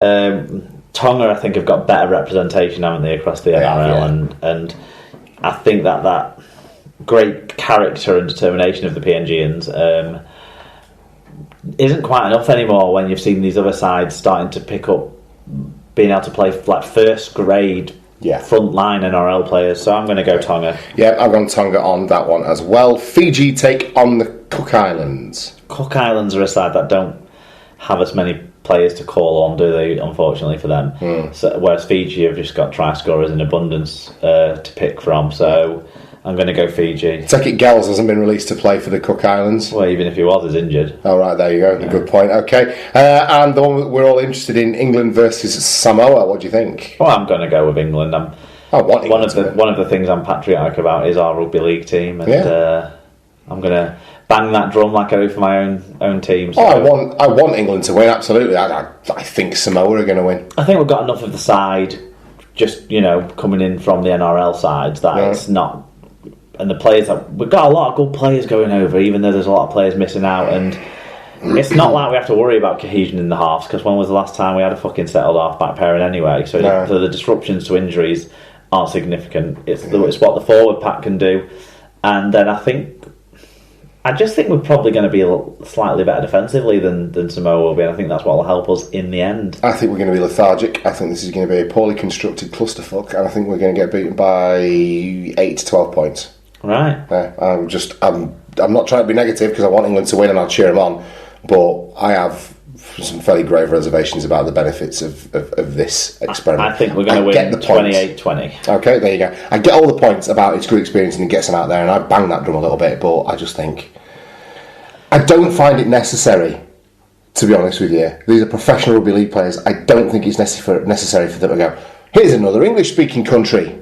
Tonga, I think, have got better representation, haven't they, across the NRL, and I think that great character and determination of the PNGians isn't quite enough anymore when you've seen these other sides starting to pick up, being able to play like first grade frontline NRL players. So I'm going to go Tonga. Yeah, I've gone Tonga on that one as well. Fiji take on the Cook Islands. Cook Islands are a side that don't have as many players to call on, do they, unfortunately for them. So, whereas Fiji have just got try scorers in abundance to pick from. So I'm going to go Fiji. Take it Gels hasn't been released to play for the Cook Islands. Well, even if he was, he's injured. Oh, right, there you go. Good point. Okay. And the one we're all interested in, England versus Samoa. What do you think? Well, I'm going to go with England. One of the things I'm patriotic about is our rugby league team, and I'm going to bang that drum like I do for my own team. So. I want England to win, absolutely. I think Samoa are going to win. I think we've got enough of the side, just, coming in from the NRL sides, that it's not... And the players we've got a lot of good players going over, even though there's a lot of players missing out. And it's not like we have to worry about cohesion in the halves, because when was the last time we had a fucking settled half-back pairing anyway? So the disruptions to injuries aren't significant. It's what the forward pack can do. And then I just think we're probably going to be slightly better defensively than Samoa will be, and I think that's what will help us in the end. I think we're going to be lethargic. I think this is going to be a poorly constructed clusterfuck, and I think we're going to get beaten by 8 to 12 points. Right. I'm not trying to be negative because I want England to win and I'll cheer them on, but I have some fairly grave reservations about the benefits of this experiment. I think we're going to win 28-20. Okay, there you go. I get all the points about it's good experience and it gets them out there, and I bang that drum a little bit, but I just think... I don't find it necessary, to be honest with you. These are professional rugby league players. I don't think it's necessary for them to go, here's another English-speaking country.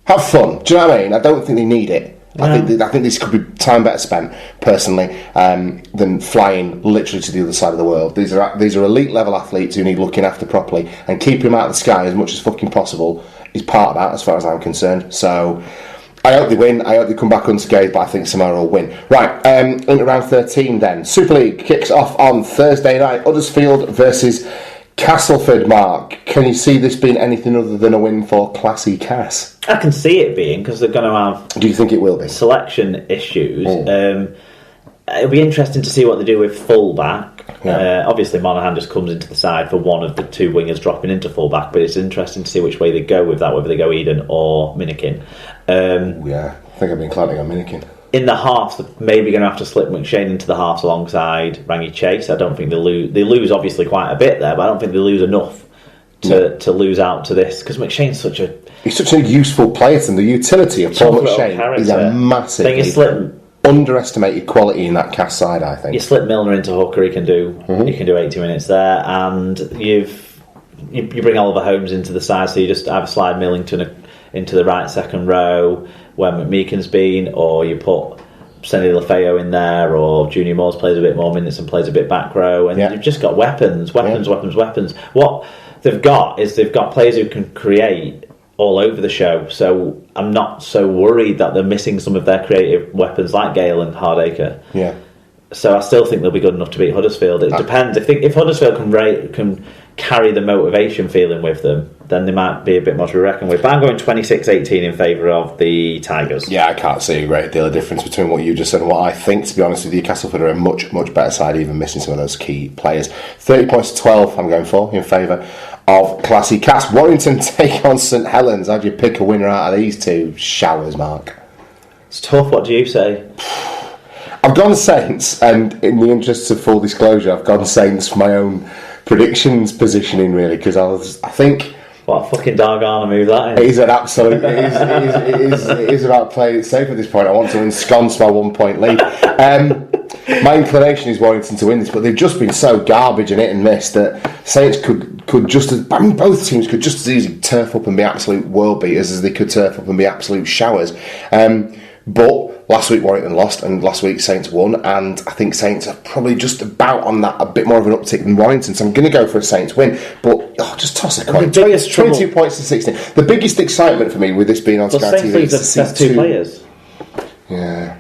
Have fun. Do you know what I mean? I don't think they need it. Yeah. I think this could be time better spent, personally, than flying literally to the other side of the world. These are elite level athletes who need looking after properly, and keeping them out of the sky as much as fucking possible is part of that, as far as I'm concerned. So I hope they win. I hope they come back unscathed, but I think Samoa will win. Right, into round 13 then. Super League kicks off on Thursday night. Huddersfield versus Castleford. Mark, can you see this being anything other than a win for Classy Cass? I can see it being, because they're going to have... Do you think it will be? Selection issues. It'll be interesting to see what they do with fullback. Yeah. Obviously, Monaghan just comes into the side for one of the two wingers dropping into fullback, but it's interesting to see which way they go with that, whether they go Eden or Minikin. I think I've been clapping on Minikin. In the halves, they're maybe going to have to slip McShane into the halves alongside Rangi Chase. I don't think they lose. They lose obviously quite a bit there, but I don't think they lose enough to lose out to this, because McShane's he's such a useful player, and the utility of Paul McShane is a massive, underestimated quality in that cast side. I think you slip Milner into hooker, he can do 80 minutes there, and you bring Oliver Holmes into the side, so you just either slide Millington into the right second row where McMeekin's been, or you put Senny Lafayette in there, or Junior Moores plays a bit more minutes and plays a bit back row, and you've just got weapons. What they've got is they've got players who can create all over the show, so I'm not so worried that they're missing some of their creative weapons like Gale and Hardacre. Yeah. So I still think they'll be good enough to beat Huddersfield. It depends. If Huddersfield can carry the motivation feeling with them, then they might be a bit more to be reckoned with. But I'm going 26-18 in favour of the Tigers. Yeah, I can't see a great deal of difference between what you just said and what I think, to be honest with you. Castleford are a much, much better side, even missing some of those key players. 30 points to 12 I'm going for, in favour of Classy Cass. Warrington take on St Helens. How do you pick a winner out of these two showers, Mark? It's tough. What do you say? I've gone Saints, and in the interests of full disclosure, I've gone Saints for my own predictions positioning, really, because I think... What a fucking Dargana move that is. It is an absolute... it is about playing it safe at this point. I want to ensconce my 1 point lead. My inclination is Warrington to win this, but they've just been so garbage and hit and miss that Saints could just as... I mean, both teams could just as easily turf up and be absolute world beaters as they could turf up and be absolute showers. But last week Warrington lost, and last week Saints won, and I think Saints are probably just about on that, a bit more of an uptick than Warrington, so I'm going to go for a Saints win. But just toss a coin. 22 points to 16. The biggest excitement for me with this being on Sky TV is to see two players. Yeah.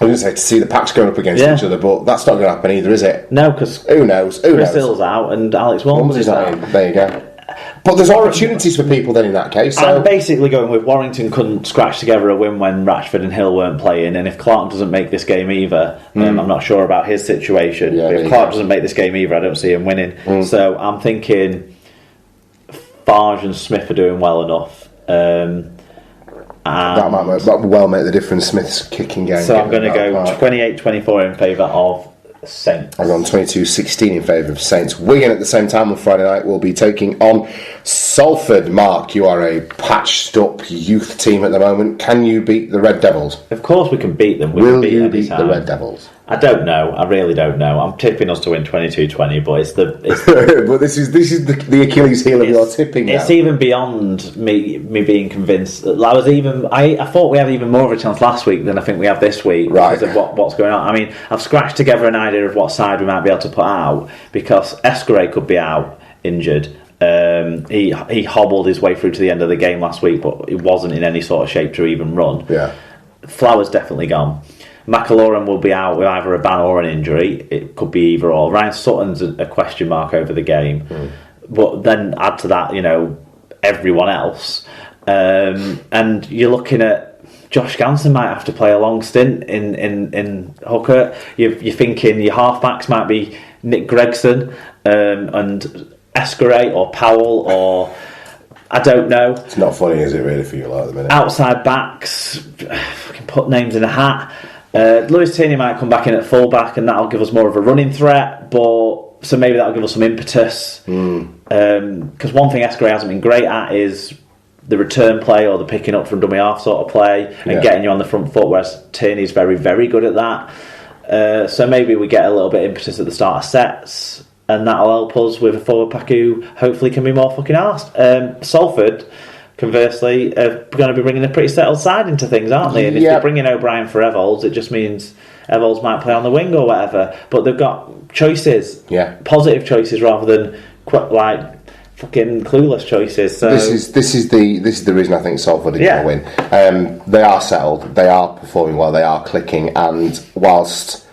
I was going to say to see the packs going up against each other, but that's not going to happen either, is it? No, because who knows? Chris Hill's out and Alex Walmsley's is out. There you go. But there's opportunities for people then in that case. So. I'm basically going with Warrington couldn't scratch together a win when Ratchford and Hill weren't playing, and if Clark doesn't make this game either, I'm not sure about his situation. Yeah, if Clark doesn't make this game either, I don't see him winning. So I'm thinking Farge and Smith are doing well enough. That might well make the difference. Smith's kicking game. So I'm going to go 28-24 in favour of Saints. I've gone 22-16 in favour of Saints. Wigan at the same time on Friday night will be taking on Salford. Mark, you are a patched up youth team at the moment. Can you beat the Red Devils? Of course we can beat them. Will you beat the Red Devils? I don't know. I really don't know. I'm tipping us to win 22-20, but it's the. But this is the Achilles heel of your tipping. It's even beyond me being convinced. I thought we had even more of a chance last week than I think we have this week because of what's going on. I mean, I've scratched together an idea of what side we might be able to put out because Escaré could be out injured. He hobbled his way through to the end of the game last week, but he wasn't in any sort of shape to even run. Yeah, Flower's definitely gone. McAloran will be out with either a ban or an injury. It could be either or. Ryan Sutton's a question mark over the game. But then add to that, everyone else. And you're looking at Josh Ganson might have to play a long stint in hooker. You're thinking your halfbacks might be Nick Gregson and Escaré or Powell or... I don't know. It's not funny, is it, really, for you at the minute? Outside backs, fucking put names in a hat. Lewis Tierney might come back in at fullback, and that'll give us more of a running threat. So maybe that'll give us some impetus. Because one thing Escaré hasn't been great at is the return play or the picking up from dummy half sort of play and getting you on the front foot. Whereas Tierney's very, very good at that. So maybe we get a little bit of impetus at the start of sets. And that'll help us with a forward pack who hopefully can be more fucking arsed. Salford, conversely, are going to be bringing a pretty settled side into things, aren't they? And if they're bringing O'Brien for Evolds, it just means Evolds might play on the wing or whatever. But they've got choices, positive choices rather than fucking clueless choices. So this is the reason I think Salford are going to win. They are settled, they are performing well, they are clicking, and whilst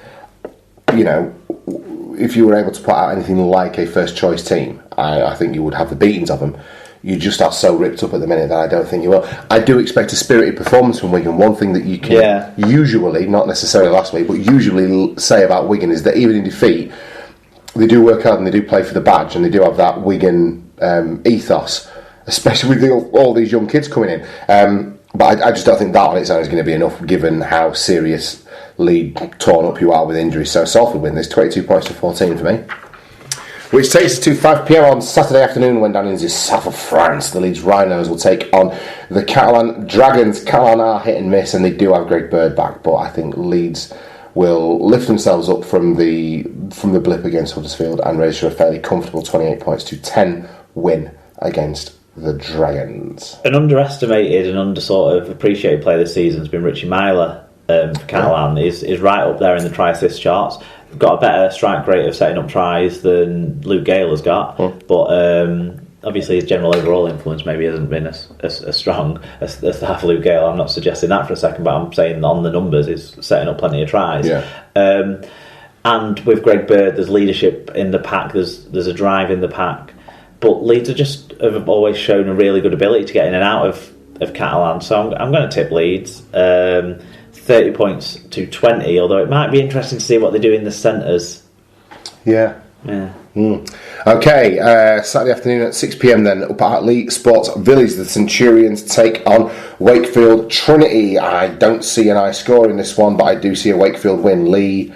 if you were able to put out anything like a first choice team, I think you would have the beatings of them. You just are so ripped up at the minute that I don't think you will. I do expect a spirited performance from Wigan. One thing that you can usually, not necessarily last week, but usually say about Wigan is that even in defeat, they do work hard and they do play for the badge, and they do have that Wigan ethos, especially with all these young kids coming in. But I just don't think that on its own is going to be enough, given how seriously torn up you are with injuries. So Salford win. There's 22 points to 14 for me. Which takes us to 5 p.m. on Saturday afternoon when down in the south of France, the Leeds Rhinos will take on the Catalan Dragons. Catalan are hit and miss, and they do have Greg Bird back, but I think Leeds will lift themselves up from the blip against Huddersfield and register a fairly comfortable 28 points to 10 win against the Dragons. An underestimated and appreciated player this season has been Richie Myler. Catalan is right up there in the try-assist charts. Got a better strike rate of setting up tries than Luke Gale has got, but obviously his general overall influence maybe hasn't been as strong as the half Luke Gale. I'm not suggesting that for a second, but I'm saying on the numbers he's setting up plenty of tries. And with Greg Bird, there's leadership in the pack, there's a drive in the pack, but Leeds have always shown a really good ability to get in and out of Catalan, so I'm going to tip Leeds. 30 points to 20, although it might be interesting to see what they do in the centres. Okay, Saturday afternoon at 6 p.m. then, up at Lee Sports Village, the Centurions take on Wakefield Trinity. I don't see an high score in this one, but I do see a Wakefield win. Lee,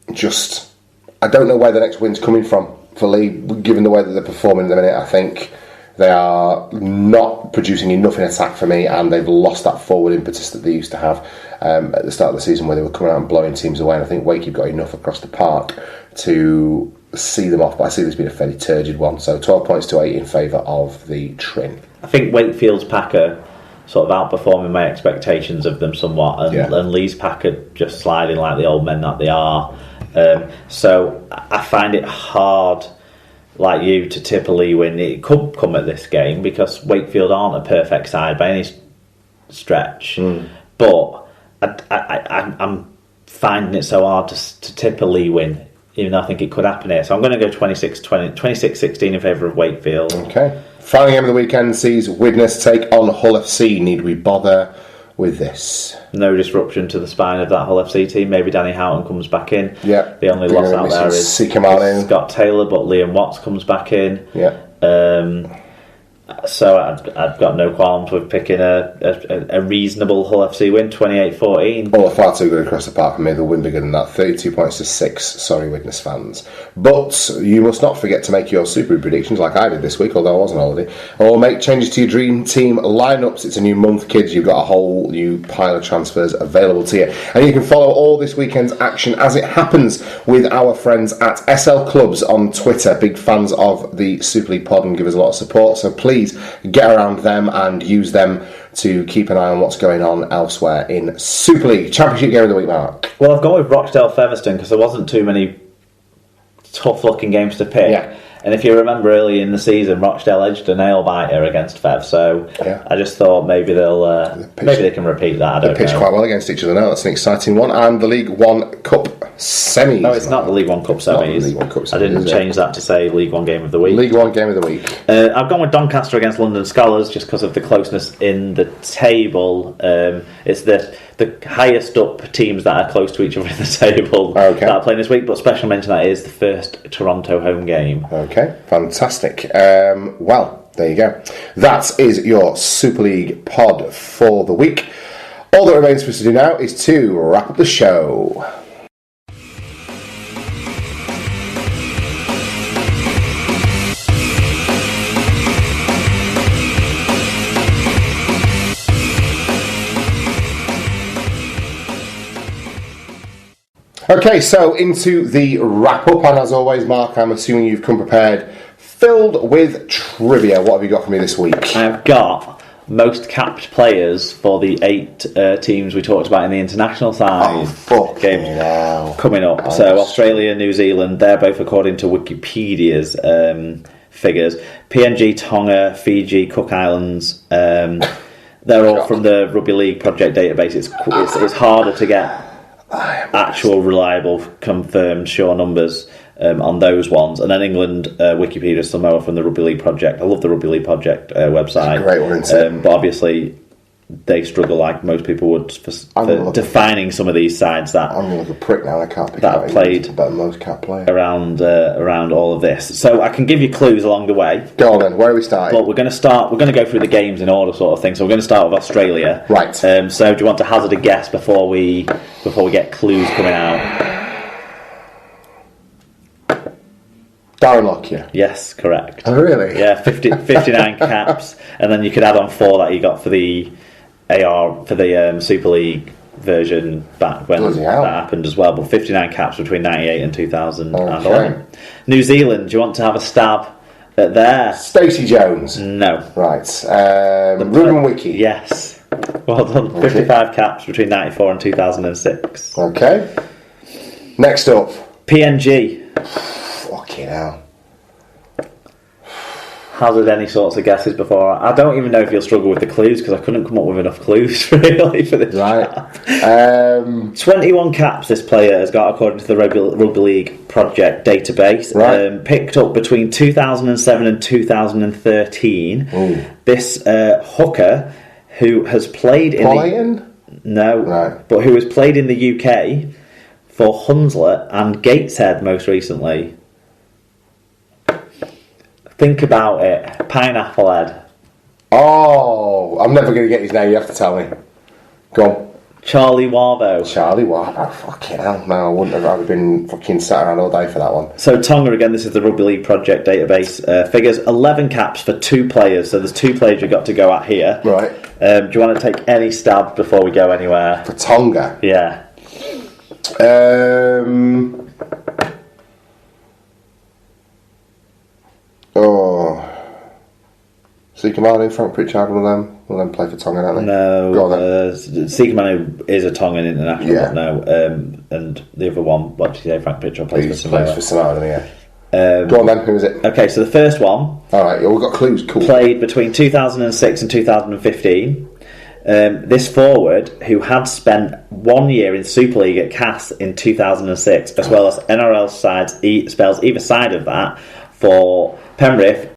I don't know where the next win's coming from for Lee, given the way that they're performing at the minute. I think they are not producing enough in attack for me, and they've lost that forward impetus that they used to have at the start of the season, where they were coming out and blowing teams away. And I think Wake have got enough across the park to see them off, but I see this being a fairly turgid one. So 12 points to 8 in favour of the Trin. I think Wakefield's pack are sort of outperforming my expectations of them somewhat, and Lee's pack are just sliding like the old men that they are. So I find it hard, like you, to tip a Lee win. It could come at this game because Wakefield aren't a perfect side by any stretch, but I'm finding it so hard to tip a Lee win, even though I think it could happen here. So I'm going to go 26-16 in favour of Wakefield. Okay. Final game of the weekend sees Widnes take on Hull FC. Need we bother with this? No disruption to the spine of that Hull FC team. Maybe Danny Houghton comes back in. Yeah. The only loss out there is Scott Taylor, but Liam Watts comes back in. Yeah. So I've got no qualms with picking a reasonable Hull FC win, 28-14. Oh, far too good across the park for me. They'll win bigger than that. 32 points to 6. Sorry, Widnes fans. But you must not forget to make your Super predictions like I did this week, although I was on holiday. Or make changes to your dream team lineups. It's a new month, kids. You've got a whole new pile of transfers available to you. And you can follow all this weekend's action as it happens with our friends at SL Clubs on Twitter. Big fans of the Super League pod and give us a lot of support. So please get around them and use them to keep an eye on what's going on elsewhere in Super League. Championship game of the week, Mark. Well, I've gone with Rochdale Featherstone because there wasn't too many tough-looking games to pick. Yeah. And if you remember early in the season, Rochdale edged a nail-biter against Fev, so I just thought maybe maybe they can repeat that. They pitched quite well against each other now. That's an exciting one. And the League One Cup semis. No, it's not the League One Cup semis. League One Cup semis. I didn't change that to say League One Game of the Week. League One Game of the Week. I've gone with Doncaster against London Scholars just because of the closeness in the table. It's the highest up teams that are close to each other in the table that are playing this week, but special mention that is the first Toronto home game. Okay, fantastic. Well, there you go. That is your Super League pod for the week. All that remains for us to do now is to wrap up the show. Okay, so into the wrap-up, and as always, Mark, I'm assuming you've come prepared, filled with trivia. What have you got for me this week? I've got most capped players for the 8 teams we talked about in the international side game coming up. So Australia, New Zealand, they're both according to Wikipedia's figures. PNG, Tonga, Fiji, Cook Islands, they're all from the Rugby League Project database. It's harder to get actual reliable confirmed sure numbers on those ones. And then England, Wikipedia, Samoa from the Rugby League Project. I love the Rugby League Project website. It's a great one, isn't it? But obviously they struggle like most people would for defining some of these sides that I'm going to look a prick now. I can't pick that have played about the most cap player around all of this. So I can give you clues along the way. Go on then. Where are we starting? But we're going to go through the games in order, sort of thing. So we're going to start with Australia. Right. So do you want to hazard a guess before we get clues coming out? Darren Lockyer. Yes, correct. Oh, really? Yeah, 59 caps, and then you could add on 4 that you got for the Super League version back when that happened as well. But 59 caps between 98 and 2011. Okay. New Zealand. Do you want to have a stab at there? Stacey Jones. No. Right. Ruben Wiki. Yes. Well done. 55 caps between 94 and 2006. Okay. Next up, PNG. Fucking hell. Hazard any sorts of guesses before. I don't even know if you'll struggle with the clues because I couldn't come up with enough clues really for this. Right. 21 caps this player has got according to the Rugby League Project database. Right. Picked up between 2007 and 2013. Ooh. This hooker who has played in but who has played in the UK for Hunslet and Gateshead most recently. Think about it. Pineapple Head. Oh, I'm never going to get his name. You have to tell me. Go on. Charlie Warbo. Charlie Warbo. Fucking hell. No, I wouldn't have. I've been fucking sat around all day for that one. So Tonga, again, this is the Rugby League Project database. Figures 11 caps for 2 players. So there's 2 players we've got to go at here. Right. Do you want to take any stab before we go anywhere? For Tonga? Yeah. Sekamanu, Frank Pritchard, will them play for Tonga, don't they? No. Sekamanu is a Tongan international, but no. And the other one, what did you say? Frank Pritchard plays for Samoa. Yeah. Go on then, who is it? Okay, so the first one. Alright, we've got clues, cool. Played between 2006 and 2015. This forward, who had spent 1 year in Super League at Cass in 2006, as well as NRL spells either side of that for Penrith,